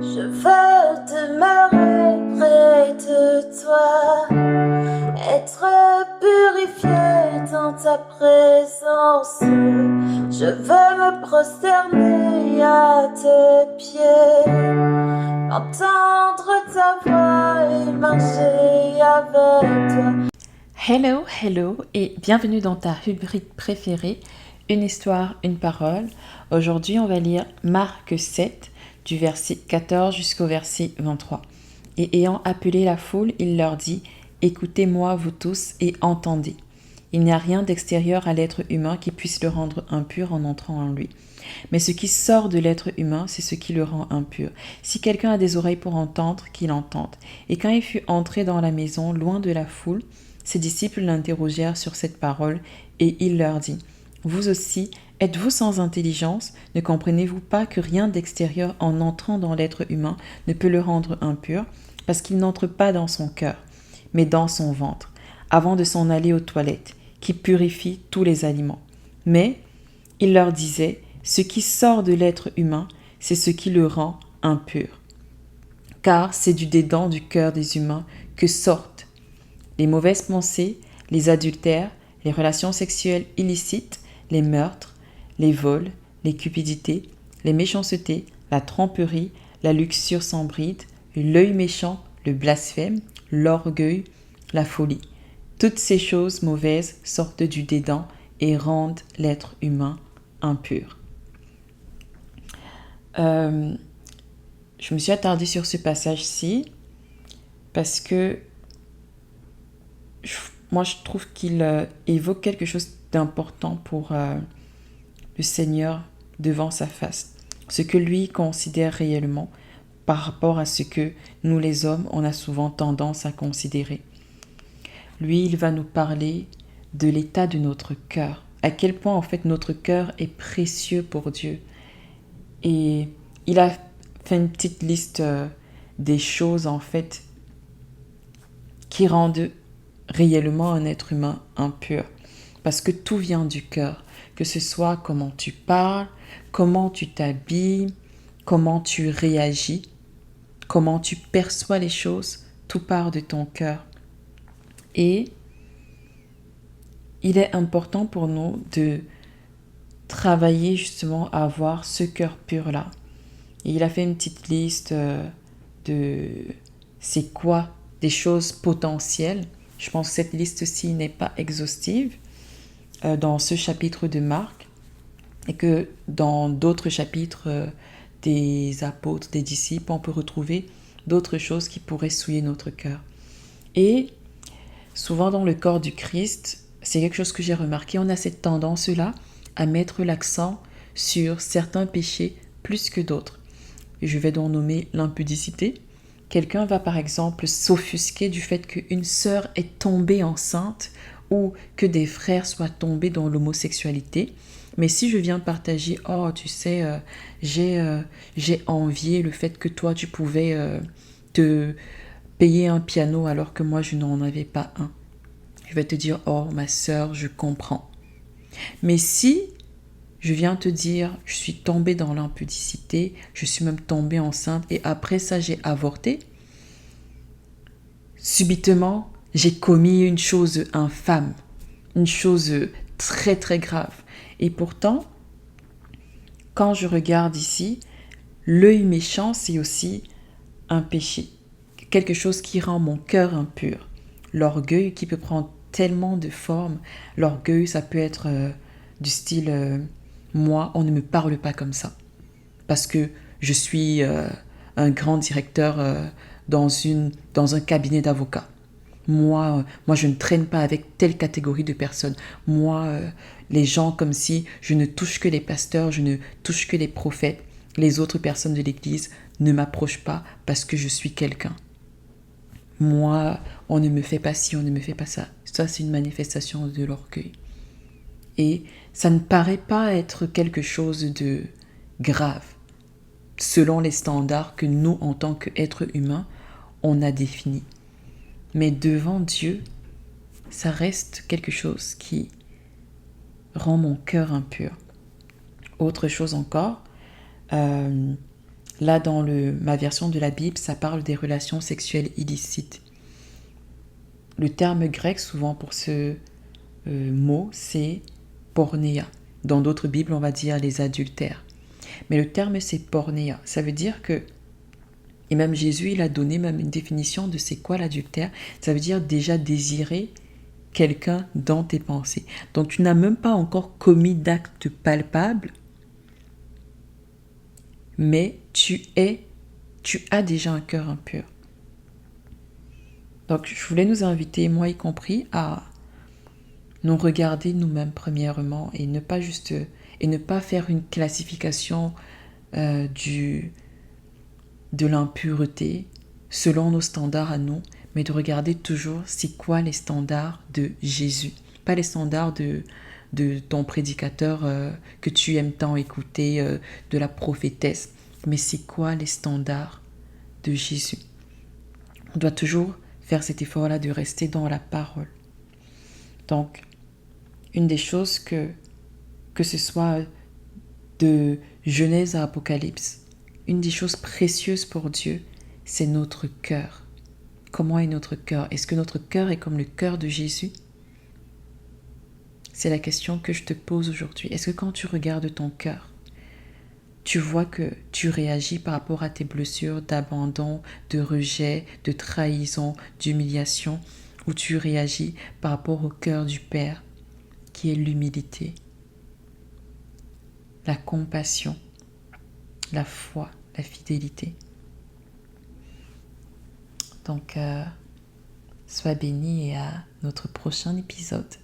Je veux demeurer près de toi, être purifié dans ta présence. Je veux me prosterner à tes pieds, entendre ta voix et marcher avec toi. Hello, hello et bienvenue dans ta rubrique préférée, une histoire, une parole. Aujourd'hui, on va lire Marc 7, du verset 14 jusqu'au verset 23. Et ayant appelé la foule, il leur dit « Écoutez-moi, vous tous, et entendez. Il n'y a rien d'extérieur à l'être humain qui puisse le rendre impur en entrant en lui. Mais ce qui sort de l'être humain, c'est ce qui le rend impur. Si quelqu'un a des oreilles pour entendre, qu'il entende. » Et quand il fut entré dans la maison, loin de la foule, ses disciples l'interrogèrent sur cette parole, et il leur dit « Vous aussi, êtes-vous sans intelligence? Ne comprenez-vous pas que rien d'extérieur en entrant dans l'être humain ne peut le rendre impur, parce qu'il n'entre pas dans son cœur, mais dans son ventre, avant de s'en aller aux toilettes, qui purifie tous les aliments. Mais, il leur disait, ce qui sort de l'être humain, c'est ce qui le rend impur. Car c'est du dedans du cœur des humains que sortent les mauvaises pensées, les adultères, les relations sexuelles illicites, les meurtres, les vols, les cupidités, les méchancetés, la tromperie, la luxure sans bride, l'œil méchant, le blasphème, l'orgueil, la folie. Toutes ces choses mauvaises sortent du dedans et rendent l'être humain impur. Je me suis attardée sur ce passage-ci parce que moi je trouve qu'il évoque quelque chose d'important pour le Seigneur devant sa face. Ce que lui considère réellement par rapport à ce que nous les hommes, on a souvent tendance à considérer. Lui, il va nous parler de l'état de notre cœur, à quel point en fait notre cœur est précieux pour Dieu. Et il a fait une petite liste des choses en fait qui rendent réellement un être humain impur. Parce que tout vient du cœur, que ce soit comment tu parles, comment tu t'habilles, comment tu réagis, comment tu perçois les choses, tout part de ton cœur. Et il est important pour nous de travailler justement à avoir ce cœur pur-là. Et il a fait une petite liste de c'est quoi des choses potentielles. Je pense que cette liste-ci n'est pas exhaustive dans ce chapitre de Marc et que dans d'autres chapitres des apôtres, des disciples, on peut retrouver d'autres choses qui pourraient souiller notre cœur. Et souvent dans le corps du Christ, c'est quelque chose que j'ai remarqué, on a cette tendance-là à mettre l'accent sur certains péchés plus que d'autres. Je vais donc nommer l'impudicité. Quelqu'un va par exemple s'offusquer du fait qu'une sœur est tombée enceinte ou que des frères soient tombés dans l'homosexualité. Mais si je viens partager, oh tu sais, j'ai envié le fait que toi tu pouvais te payer un piano alors que moi je n'en avais pas un. Je vais te dire, oh ma sœur, je comprends. Mais si je viens te dire, je suis tombée dans l'impudicité, je suis même tombée enceinte et après ça j'ai avorté, subitement j'ai commis une chose infâme, une chose très très grave. Et pourtant, quand je regarde ici, l'œil méchant c'est aussi un péché, quelque chose qui rend mon cœur impur. L'orgueil qui peut prendre tellement de formes, l'orgueil ça peut être du style moi, on ne me parle pas comme ça. Parce que je suis un grand directeur dans un cabinet d'avocats. Moi, je ne traîne pas avec telle catégorie de personnes. Moi, les gens comme si je ne touche que les pasteurs, je ne touche que les prophètes. Les autres personnes de l'église ne m'approchent pas parce que je suis quelqu'un. Moi, on ne me fait pas ci, on ne me fait pas ça. Ça, c'est une manifestation de l'orgueil. Et ça ne paraît pas être quelque chose de grave, selon les standards que nous, en tant qu'êtres humains, on a définis. Mais devant Dieu, ça reste quelque chose qui rend mon cœur impur. Autre chose encore, Là, dans ma version de la Bible, ça parle des relations sexuelles illicites. Le terme grec, souvent pour ce mot, c'est pornéia. Dans d'autres Bibles, on va dire les adultères. Mais le terme, c'est pornéia. Ça veut dire que, et même Jésus, il a donné même une définition de c'est quoi l'adultère. Ça veut dire déjà désirer quelqu'un dans tes pensées. Donc tu n'as même pas encore commis d'actes palpables, mais tu as déjà un cœur impur. Donc je voulais nous inviter, moi y compris, à nous regarder nous-mêmes premièrement et ne pas faire une classification de l'impureté selon nos standards à nous, mais de regarder toujours c'est quoi les standards de Jésus, pas les standards de ton prédicateur que tu aimes tant écouter, de la prophétesse, mais c'est quoi les standards de Jésus. On doit toujours faire cet effort-là de rester dans la parole. Donc, une des choses que ce soit de Genèse à Apocalypse, une des choses précieuses pour Dieu, c'est notre cœur. Comment est notre cœur? Est-ce que notre cœur est comme le cœur de Jésus? C'est la question que je te pose aujourd'hui. Est-ce que quand tu regardes ton cœur, tu vois que tu réagis par rapport à tes blessures d'abandon, de rejet, de trahison, d'humiliation, ou tu réagis par rapport au cœur du Père, qui est l'humilité, la compassion, la foi, la fidélité. Donc, sois béni et à notre prochain épisode.